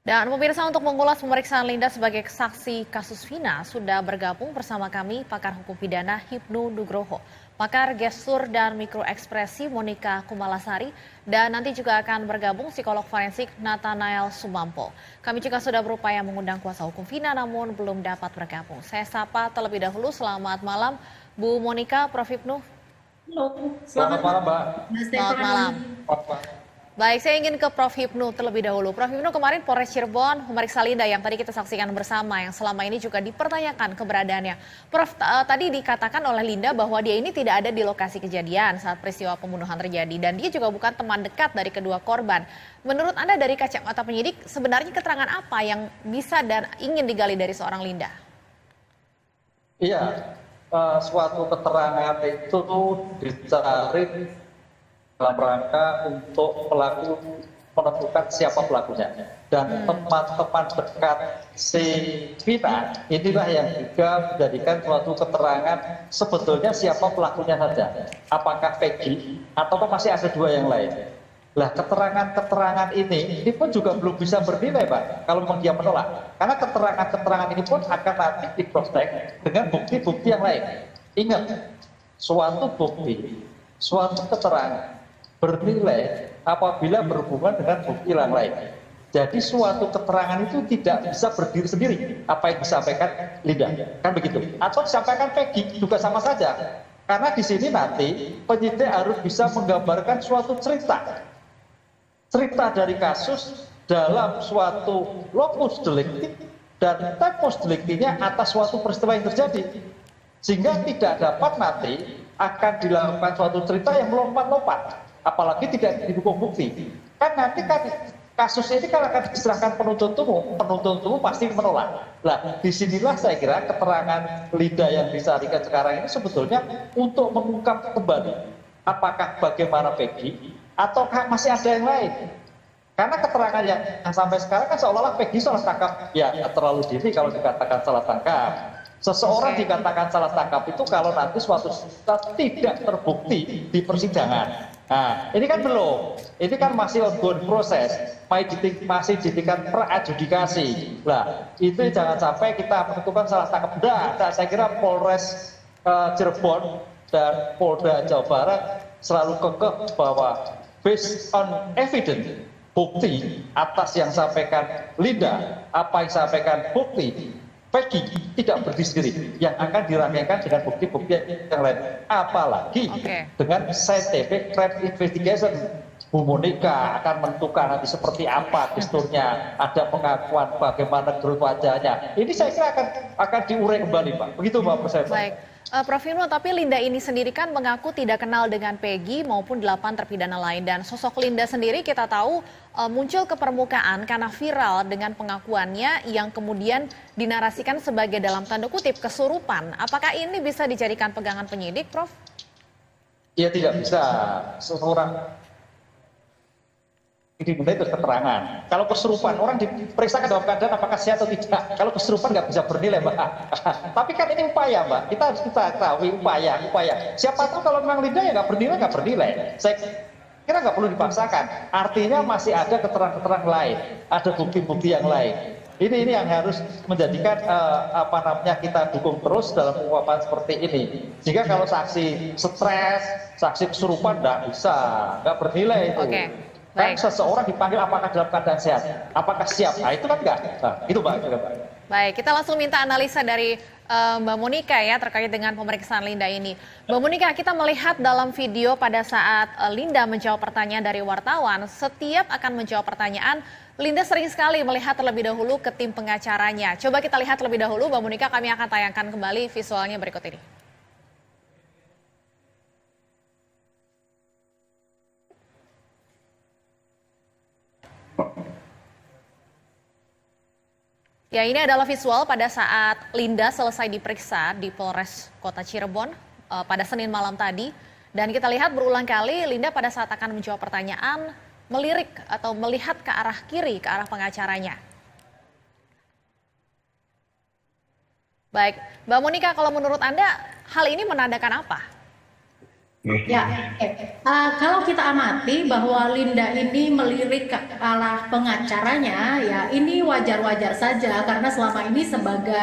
Dan pemirsa, untuk mengulas pemeriksaan Linda sebagai saksi kasus Vina, sudah bergabung bersama kami pakar hukum pidana Hipnu Nugroho, pakar gestur dan mikroekspresi Monika Kumalasari, dan nanti juga akan bergabung psikolog forensik Nathanael Sumampo. Kami juga sudah berupaya mengundang kuasa hukum Vina namun belum dapat bergabung. Saya sapa terlebih dahulu, selamat malam Bu Monika, Prof. Hipnu. Halo, Selamat selamat malam, malam, Mbak. Mas Selamat Stefani. malam. Baik, saya ingin ke Prof. Hipnu terlebih dahulu. Prof. Hipnu, kemarin Polres Cirebon memeriksa Linda yang tadi kita saksikan bersama, yang selama ini juga dipertanyakan keberadaannya. Prof, tadi dikatakan oleh Linda bahwa dia ini tidak ada di lokasi kejadian saat peristiwa pembunuhan terjadi, dan dia juga bukan teman dekat dari kedua korban. Menurut Anda dari kacamata penyidik, sebenarnya keterangan apa yang bisa dan ingin digali dari seorang Linda? Iya, suatu keterangan itu dicari dalam rangka untuk pelaku menentukan siapa pelakunya. Dan teman-teman dekat si Vina inilah yang juga menjadikan suatu keterangan sebetulnya siapa pelakunya saja. Apakah Peggy atau masih ada dua yang lain. Lah, keterangan-keterangan ini pun juga belum bisa bernilai, Pak, kalau memang dia menolak. Karena keterangan-keterangan ini pun akan nanti di cross check dengan bukti-bukti yang lain. Ingat, suatu bukti, suatu keterangan bernilai apabila berhubungan dengan bukti yang lain. Jadi suatu keterangan itu tidak bisa berdiri sendiri. Apa yang disampaikan Linda, kan begitu? Atau disampaikan Peggy juga sama saja. Karena di sini nanti penyidik harus bisa menggambarkan suatu cerita dari kasus dalam suatu locus delicti dan tempus delictinya atas suatu peristiwa yang terjadi, sehingga tidak dapat nanti akan dilakukan suatu cerita yang melompat-lompat, apalagi tidak didukung bukti. Kan nanti kan kasus ini kan akan diserahkan penuntut umum pasti menolak. Nah, disinilah saya kira keterangan Linda yang disarikan sekarang ini sebetulnya untuk mengungkap kembali apakah bagaimana Peggy ataukah masih ada yang lain. Karena keterangan yang sampai sekarang kan seolah-olah Peggy salah tangkap, ya terlalu dini kalau dikatakan salah tangkap. Seseorang dikatakan salah tangkap itu kalau nanti suatu saat tidak terbukti di persidangan. Nah, ini kan belum. Ini kan masih ongoing proses, masih di tingkat pra-adjudikasi. Nah, itu jangan sampai kita menentukan salah tangkap. Nah, saya kira Polres Cirebon dan Polda Jawa Barat selalu kekeh bahwa based on evidence, bukti atas yang sampaikan Linda, apa yang sampaikan bukti Peggy tidak berdiri sendiri, yang akan dirangkaikan dengan bukti-bukti yang lain, apalagi dengan scientific crime investigation. Bu Monika akan menentukan nanti seperti apa gesturnya, ada pengakuan bagaimana gerut wajahnya. Ini saya kira akan diurai kembali, Pak. Begitu, Mbak Persepsi. Baik, Prof. Hipnu, tapi Linda ini sendiri kan mengaku tidak kenal dengan Peggy maupun 8 terpidana lain, dan sosok Linda sendiri kita tahu muncul ke permukaan karena viral dengan pengakuannya yang kemudian dinarasikan sebagai dalam tanda kutip kesurupan. Apakah ini bisa dijadikan pegangan penyidik, Prof? Ya, tidak bisa. Seseorang diminta itu keterangan. Kalau kesurupan, orang diperiksa dalam keadaan apakah sehat atau tidak. Kalau kesurupan nggak bisa bernilai, Mbak. Tapi kan ini upaya, Mbak. Kita harus ketahui upaya. Siapa tahu kalau memang Linda ya nggak bernilai. Saya kira nggak perlu dipaksakan. Artinya masih ada keterangan lain, ada bukti-bukti yang lain. Ini yang harus menjadikan kita dukung terus dalam pengungkapan seperti ini. Sehingga kalau saksi stres, saksi kesurupan nggak bernilai itu. Kan seseorang dipanggil apakah dalam keadaan sehat, apakah siap, nah itu kan enggak. Nah, itu Mbak. Baik, kita langsung minta analisa dari Mbak Monika ya terkait dengan pemeriksaan Linda ini. Mbak Monika, kita melihat dalam video pada saat Linda menjawab pertanyaan dari wartawan, setiap akan menjawab pertanyaan, Linda sering sekali melihat terlebih dahulu ke tim pengacaranya. Coba kita lihat terlebih dahulu, Mbak Monika, kami akan tayangkan kembali visualnya berikut ini. Ya, ini adalah visual pada saat Linda selesai diperiksa di Polres Kota Cirebon pada Senin malam tadi. Dan kita lihat berulang kali Linda pada saat akan menjawab pertanyaan melirik atau melihat ke arah kiri, ke arah pengacaranya. Baik, Mbak Monika, kalau menurut Anda hal ini menandakan apa? Ya, oke. Kalau kita amati bahwa Linda ini melirik ke arah pengacaranya, ya ini wajar-wajar saja karena selama ini sebagai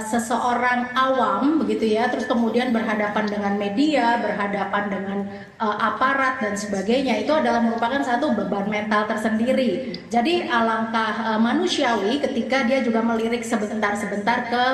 seseorang awam begitu ya, terus kemudian berhadapan dengan media, berhadapan dengan aparat dan sebagainya, itu adalah merupakan satu beban mental tersendiri. Jadi alangkah manusiawi ketika dia juga melirik sebentar-sebentar ke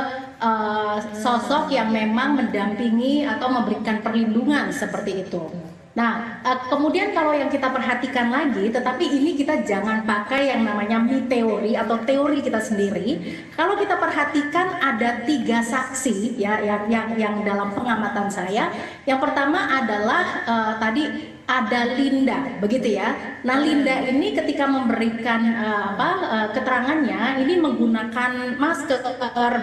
sosok yang memang mendampingi atau memberikan perlindungan seperti itu. Nah, kemudian kalau yang kita perhatikan lagi, tetapi ini kita jangan pakai yang namanya me teori atau teori kita sendiri. Kalau kita perhatikan ada 3 saksi ya yang dalam pengamatan saya. Yang pertama adalah tadi ada Linda, begitu ya. Nah, Linda ini ketika memberikan keterangannya ini menggunakan masker,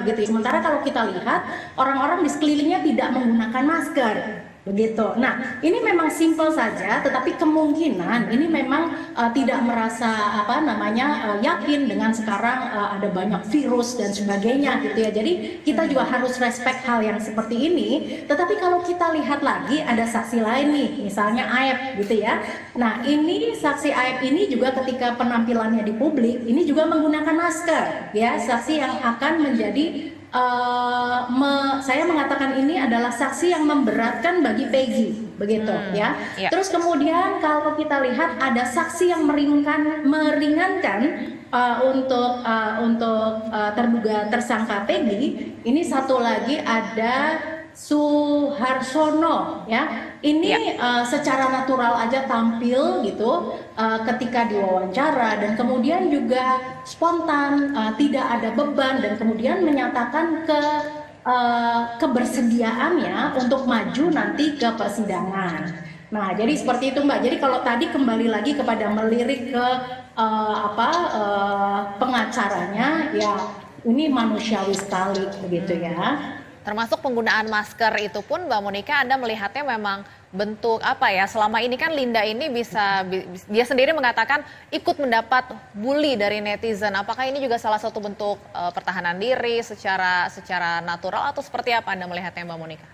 begitu. Sementara kalau kita lihat orang-orang di sekelilingnya tidak menggunakan masker. Begitu. Nah, ini memang simpel saja, tetapi kemungkinan ini memang tidak merasa yakin dengan sekarang ada banyak virus dan sebagainya gitu ya. Jadi kita juga harus respect hal yang seperti ini. Tetapi kalau kita lihat lagi ada saksi lain nih, misalnya Aep gitu ya. Nah, ini saksi Aep ini juga ketika penampilannya di publik ini juga menggunakan masker ya, saksi yang akan menjadi saya mengatakan ini adalah saksi yang memberatkan bagi Peggy, begitu ya. Ya. Terus kemudian kalau kita lihat ada saksi yang meringankan untuk terduga tersangka Peggy. Ini satu lagi ada Suharsono ya. Ini secara natural aja tampil gitu ketika diwawancara dan kemudian juga spontan, tidak ada beban dan kemudian menyatakan kebersediaannya untuk maju nanti ke persidangan. Nah, jadi seperti itu Mbak. Jadi kalau tadi kembali lagi kepada melirik ke pengacaranya, ya ini manusiawi sekali begitu ya. Termasuk penggunaan masker itu pun Mbak Monica, Anda melihatnya memang bentuk apa ya, selama ini kan Linda ini dia sendiri mengatakan ikut mendapat bully dari netizen. Apakah ini juga salah satu bentuk pertahanan diri secara natural atau seperti apa Anda melihatnya Mbak Monica?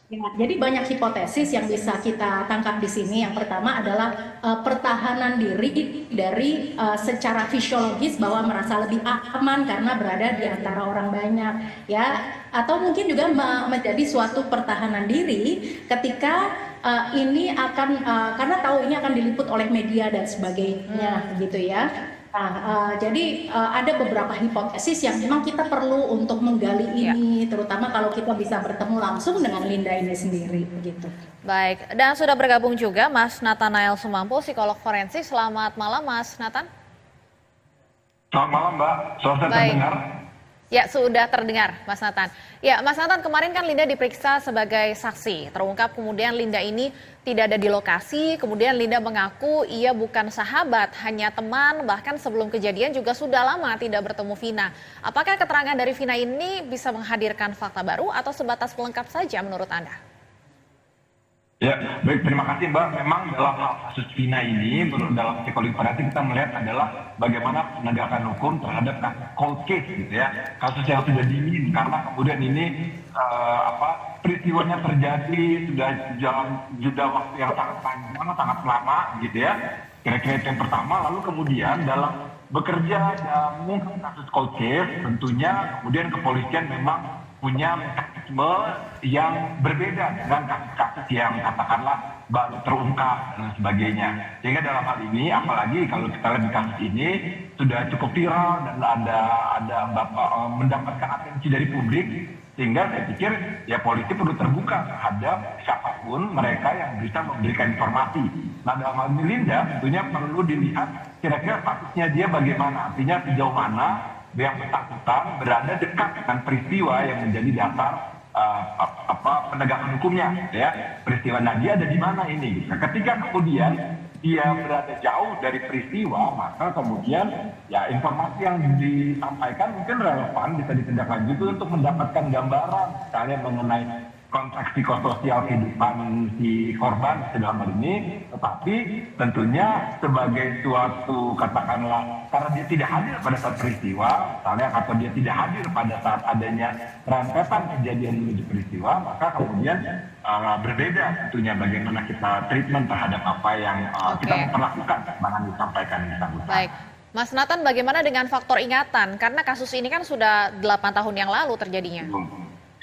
Ya, jadi banyak hipotesis yang bisa kita tangkap di sini. Yang pertama adalah pertahanan diri dari secara fisiologis bahwa merasa lebih aman karena berada di antara orang banyak, ya. Atau mungkin juga menjadi suatu pertahanan diri ketika ini akan karena tahu ini akan diliput oleh media dan sebagainya, gitu ya. Nah, jadi ada beberapa hipotesis yang memang kita perlu untuk menggali ini, terutama kalau kita bisa bertemu langsung dengan Linda ini sendiri, begitu. Baik, dan sudah bergabung juga Mas Nathanael Sumampo, psikolog forensik. Selamat malam Mas Nathan. Selamat malam Mbak, suara saya terdengar? Ya, sudah terdengar Mas Nathan. Ya, Mas Nathan, kemarin kan Linda diperiksa sebagai saksi. Terungkap kemudian Linda ini tidak ada di lokasi, kemudian Linda mengaku ia bukan sahabat, hanya teman, bahkan sebelum kejadian juga sudah lama tidak bertemu Vina. Apakah keterangan dari Vina ini bisa menghadirkan fakta baru atau sebatas pelengkap saja menurut Anda? Ya, baik, terima kasih Mbak. Memang dalam kasus Vina ini, dalam psikologi forensik kita melihat adalah bagaimana penegakan hukum terhadap kasus cold case gitu ya. Kasus yang sudah dingin karena kemudian ini peristiwanya terjadi sudah dalam jeda waktu yang sangat panjang, sangat lama gitu ya. Kira-kira itu yang pertama, lalu kemudian dalam bekerja dalam mengungkap kasus cold case, tentunya kemudian kepolisian memang punya mekanisme yang berbeda dengan kasus-kasus yang katakanlah baru terungkap dan sebagainya. Sehingga dalam hal ini, apalagi kalau kita lihat di kasus ini sudah cukup viral dan ada mendapatkan atensi dari publik, sehingga saya pikir ya polisi perlu terbuka terhadap siapapun mereka yang bisa memberikan informasi. Nah, dalam hal ini Linda tentunya perlu dilihat kira-kira statusnya dia bagaimana, artinya sejauh mana yang bersangkutan berada dekat dengan peristiwa yang menjadi dasar penegakan hukumnya, ya peristiwa. Nah, dia ada di mana ini? Nah, ketika kemudian dia berada jauh dari peristiwa, maka kemudian ya informasi yang disampaikan mungkin relevan, bisa ditindaklanjuti untuk mendapatkan gambaran, misalnya mengenai konteks psikososial kehidupan si korban dalam hal ini, tetapi tentunya sebagai suatu katakanlah karena dia tidak hadir pada saat peristiwa, misalnya atau dia tidak hadir pada saat adanya rentetan kejadian menuju peristiwa, maka kemudian berbeda tentunya bagaimana kita treatment terhadap apa yang kita memperlakukan bahkan disampaikan di sambutan. Baik. Mas Nathan, bagaimana dengan faktor ingatan? Karena kasus ini kan sudah 8 tahun yang lalu terjadinya.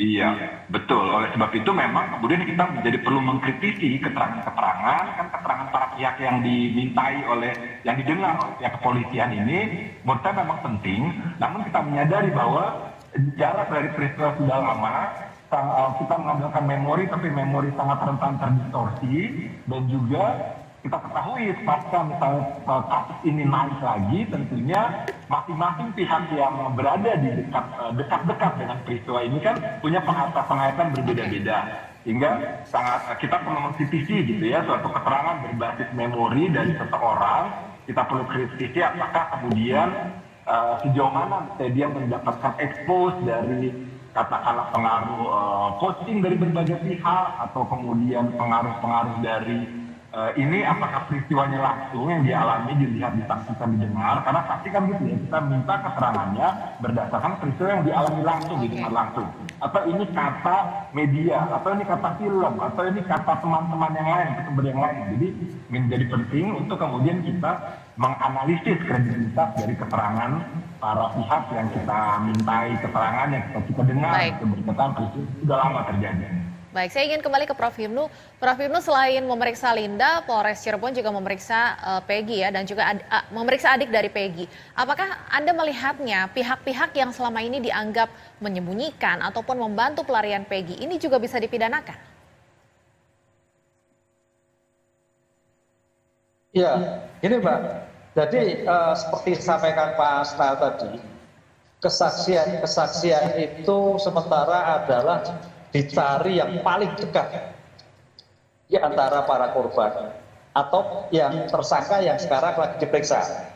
Iya, betul. Oleh sebab itu memang kemudian kita menjadi perlu mengkritisi keterangan-keterangan, kan keterangan para pihak yang dimintai oleh, yang didengar oleh pihak kepolisian ini, menurut saya memang penting. Namun kita menyadari bahwa jarak dari peristiwa sudah lama, kita mengandalkan memori, tapi memori sangat rentan terdistorsi, dan juga kita ketahui pasca misalnya kasus ini naik lagi, tentunya masing-masing pihak yang berada di dekat-dekat dengan peristiwa ini kan punya penghayatan berbeda-beda, sehingga sangat kita perlu mengkritisi gitu ya suatu keterangan berbasis memori dari seseorang. Kita perlu kritisi apakah kemudian sejauh mana dia mendapatkan expose dari katakanlah pengaruh coaching dari berbagai pihak, atau kemudian pengaruh-pengaruh dari ini apakah peristiwanya langsung yang dialami, dilihat, disaksikan, didengar. Karena pasti kan gitu ya, kita minta keterangannya berdasarkan peristiwa yang dialami langsung, didengar langsung. Atau ini kata media, atau ini kata film, atau ini kata teman-teman yang lain, sumber yang lain. Jadi menjadi penting untuk kemudian kita menganalisis kredibilitas dari keterangan para pihak yang kita mintai keterangan, yang kita dengar, berkaitan peristiwa sudah lama terjadi. Baik, saya ingin kembali ke Prof. Hipnu. Prof. Hipnu, selain memeriksa Linda, Polres Cirebon juga memeriksa Peggy ya, dan juga memeriksa adik dari Peggy. Apakah Anda melihatnya pihak-pihak yang selama ini dianggap menyembunyikan ataupun membantu pelarian Peggy ini juga bisa dipidanakan? Ya, ini Mbak. Jadi seperti disampaikan Pak Asnal tadi, kesaksian itu sementara adalah dicari yang paling dekat di antara para korban atau yang tersangka yang sekarang lagi diperiksa.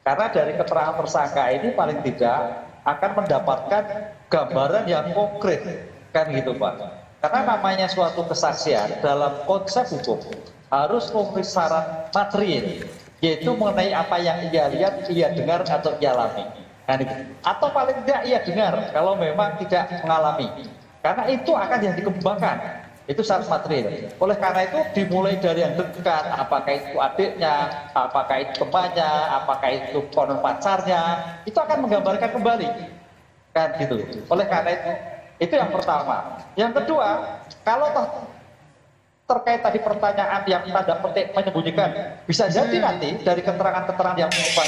Karena dari keterangan tersangka ini paling tidak akan mendapatkan gambaran yang konkret, kan gitu Pak. Karena namanya suatu kesaksian dalam konsep hukum harus memenuhi syarat material, yaitu mengenai apa yang ia lihat, ia dengar atau ia alami. Kan gitu. Atau paling tidak ia dengar kalau memang tidak mengalami. Karena itu akan yang dikembangkan, itu syarat material. Oleh karena itu dimulai dari yang dekat, apakah itu adiknya, apakah itu temannya, apakah itu konon pacarnya, itu akan menggambarkan kembali, kan gitu. Oleh karena itu yang pertama. Yang kedua, kalau terkait tadi pertanyaan yang tanda petik menyembunyikan, bisa jadi nanti dari keterangan-keterangan yang mengubah,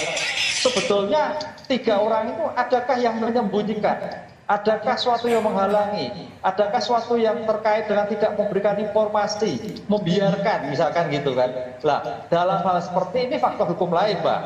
sebetulnya 3 orang itu adakah yang menyembunyikan? Adakah suatu yang menghalangi? Adakah suatu yang terkait dengan tidak memberikan informasi, membiarkan, misalkan gitu kan? Nah, dalam hal seperti ini faktor hukum lain, Mbak.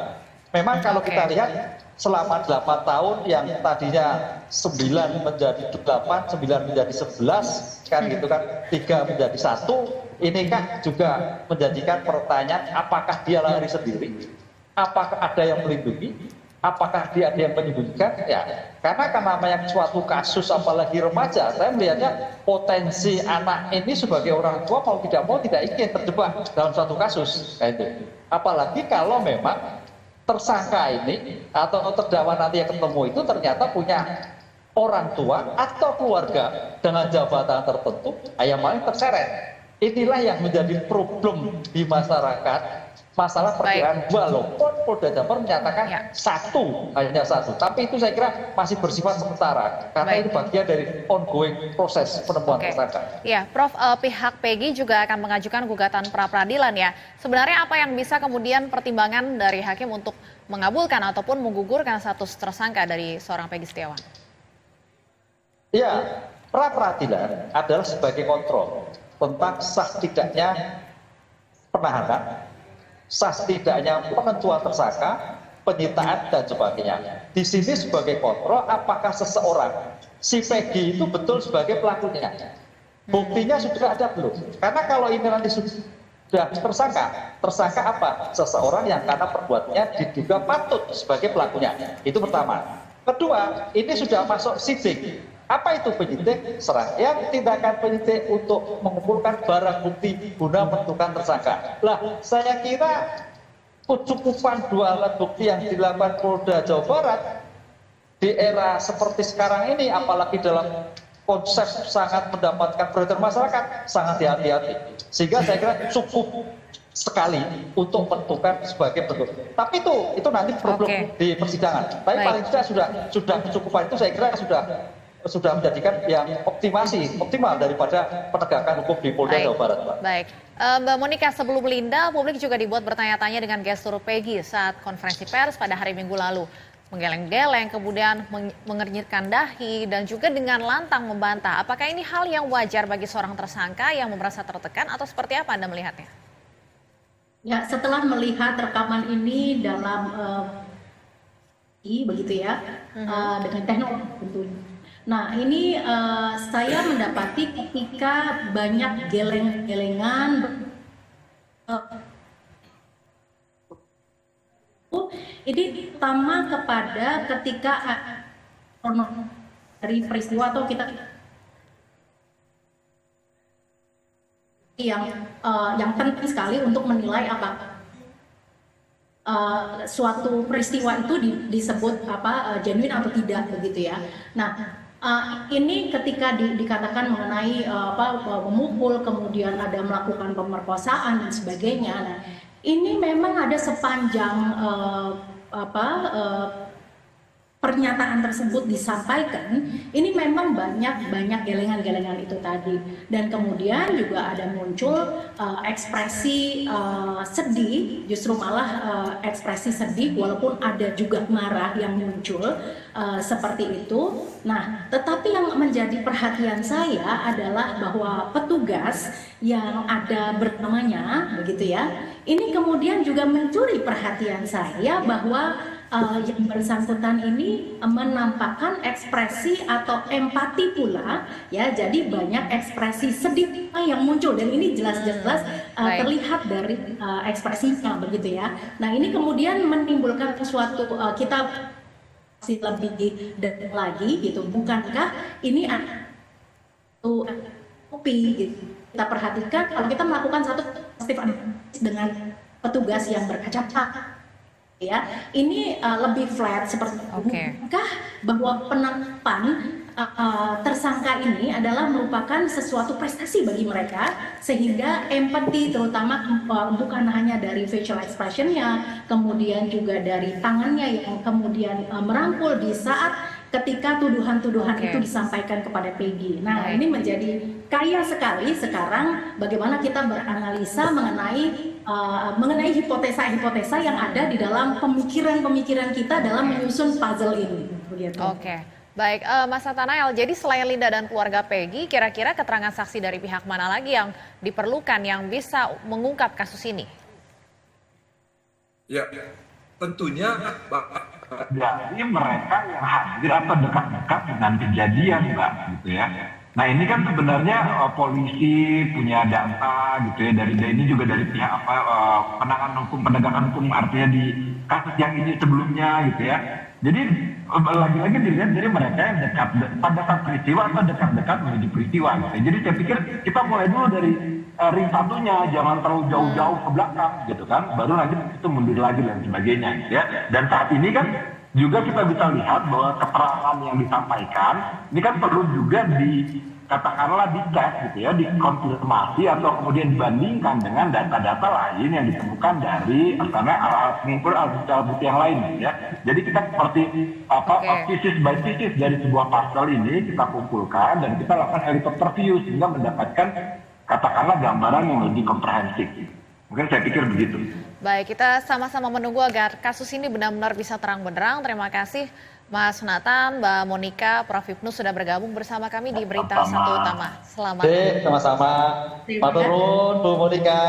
Memang kalau kita lihat selama 8 tahun yang tadinya 9 menjadi 8, 9 menjadi 11, kan gitu kan? 3 menjadi 1, ini kan juga menjadikan pertanyaan apakah dia lari sendiri? Apakah ada yang melindungi? Apakah dia ada yang menyembunyikan? Ya, karena namanya suatu kasus apalagi remaja, saya melihatnya potensi anak ini sebagai orang tua mau tidak ingin terjebak dalam suatu kasus kayak itu. Apalagi kalau memang tersangka ini atau terdakwa nanti yang ketemu itu ternyata punya orang tua atau keluarga dengan jabatan tertentu yang paling terseret. Inilah yang menjadi problem di masyarakat. Masalah perkiraan walaupun Polda Jabar menyatakan hanya satu, tapi itu saya kira masih bersifat sementara karena itu bagian dari ongoing proses penemuan tersangka. Ya, Prof, pihak Peggy juga akan mengajukan gugatan pra peradilan ya. Sebenarnya apa yang bisa kemudian pertimbangan dari hakim untuk mengabulkan ataupun menggugurkan status tersangka dari seorang Peggy Setiawan? Ya, pra peradilan adalah sebagai kontrol tentang sah tidaknya penahanan, sah tidaknya penentuan tersangka, penyitaan dan sebagainya. Di sini sebagai kontrol apakah seseorang si Peggy itu betul sebagai pelakunya. Buktinya sudah ada belum? Karena kalau ini nanti sudah tersangka apa? Seseorang yang karena perbuatannya diduga patut sebagai pelakunya. Itu pertama. Kedua, ini sudah masuk sidik. Apa itu penyidik? Serangkaian tindakan penyidik untuk mengumpulkan barang bukti guna menentukan tersangka. Lah, saya kira kecukupan dua alat bukti yang dilakukan Polda Jawa Barat di era seperti sekarang ini, apalagi dalam konsep sangat mendapatkan perhatian masyarakat, sangat hati-hati. Sehingga saya kira cukup sekali untuk menentukan sebagai bentuk. Tapi itu nanti problem di persidangan. Tapi paling tidak sudah kecukupan itu saya kira sudah menjadikan yang optimal daripada penegakan hukum di Polda Jawa Barat, Pak. Baik, Mbak Monika, sebelum Linda, publik juga dibuat bertanya-tanya dengan gestur Peggy saat konferensi pers pada hari Minggu lalu. Menggeleng-geleng, kemudian mengernyitkan dahi, dan juga dengan lantang membantah. Apakah ini hal yang wajar bagi seorang tersangka yang merasa tertekan atau seperti apa Anda melihatnya? Ya, setelah melihat rekaman ini dalam begitu ya, dengan teknologi tentunya. Nah, ini saya mendapati ketika banyak geleng-gelengan ini terutama kepada ketika dari peristiwa atau kita yang penting sekali untuk menilai apa suatu peristiwa itu disebut genuine atau tidak begitu ya. Nah, ini ketika dikatakan mengenai memukul, kemudian ada melakukan pemerkosaan dan sebagainya. Nah, ini memang ada sepanjang pernyataan tersebut disampaikan, ini memang banyak gelengan-gelengan itu tadi, dan kemudian juga ada muncul ekspresi sedih, justru malah ekspresi sedih walaupun ada juga marah yang muncul seperti itu. Nah, tetapi yang menjadi perhatian saya adalah bahwa petugas yang ada bersamanya, begitu ya, ini kemudian juga mencuri perhatian saya bahwa yang bersangkutan ini menampakkan ekspresi atau empati pula, ya. Jadi banyak ekspresi sedih yang muncul dan ini jelas-jelas terlihat dari ekspresinya, begitu ya. Nah, ini kemudian menimbulkan sesuatu kita lebih detail lagi, gitu. Bukankah ini kopi? Gitu. Kita perhatikan kalau kita melakukan satu positif analisis dengan petugas yang berkaca ya, ini lebih flat seperti itu. Bukankah bahwa penangkapan tersangka ini adalah merupakan sesuatu prestasi bagi mereka, sehingga empati terutama bukan hanya dari facial expression-nya, kemudian juga dari tangannya yang kemudian merangkul di saat ketika tuduhan-tuduhan itu disampaikan kepada Peggy. Nah, ini menjadi kaya sekali sekarang bagaimana kita beranalisa mengenai hipotesa-hipotesa yang ada di dalam pemikiran-pemikiran kita dalam menyusun puzzle ini. Begitu. Baik, Mas Nathanael, jadi selain Linda dan keluarga Peggy, kira-kira keterangan saksi dari pihak mana lagi yang diperlukan yang bisa mengungkap kasus ini? Ya, tentunya jadi mereka yang hadir atau dekat-dekat dengan kejadian, Mbak, gitu ya. Nah, ini kan sebenarnya polisi punya data gitu ya, dari ini juga dari pihak penegakan hukum artinya di kasus yang ini sebelumnya gitu ya. Jadi lagi-lagi dilihat dari mereka yang dekat pada saat peristiwa atau dekat-dekat menuju peristiwa gitu. Jadi saya pikir kita mulai dulu dari ring satunya, jangan terlalu jauh-jauh ke belakang gitu kan, baru nanti itu mundur lagi dan sebagainya gitu ya. Dan saat ini kan juga kita bisa lihat bahwa keterangan yang disampaikan ini kan perlu juga katakanlah dicek gitu ya, dikonfirmasi atau kemudian dibandingkan dengan data-data lain yang ditemukan dari alat bukti yang lain gitu ya. Jadi kita seperti pieces by pieces dari sebuah pasal ini kita kumpulkan dan kita lakukan helikopter view sehingga mendapatkan katakanlah gambaran yang lebih komprehensif. Mungkin saya pikir begitu. Baik, kita sama-sama menunggu agar kasus ini benar-benar bisa terang benderang. Terima kasih Mas Nathan, Mbak Monika, Prof. Hipnu sudah bergabung bersama kami di Berita Satu Utama. Selamat. Sama-sama. Matur nuwun Bu Monika.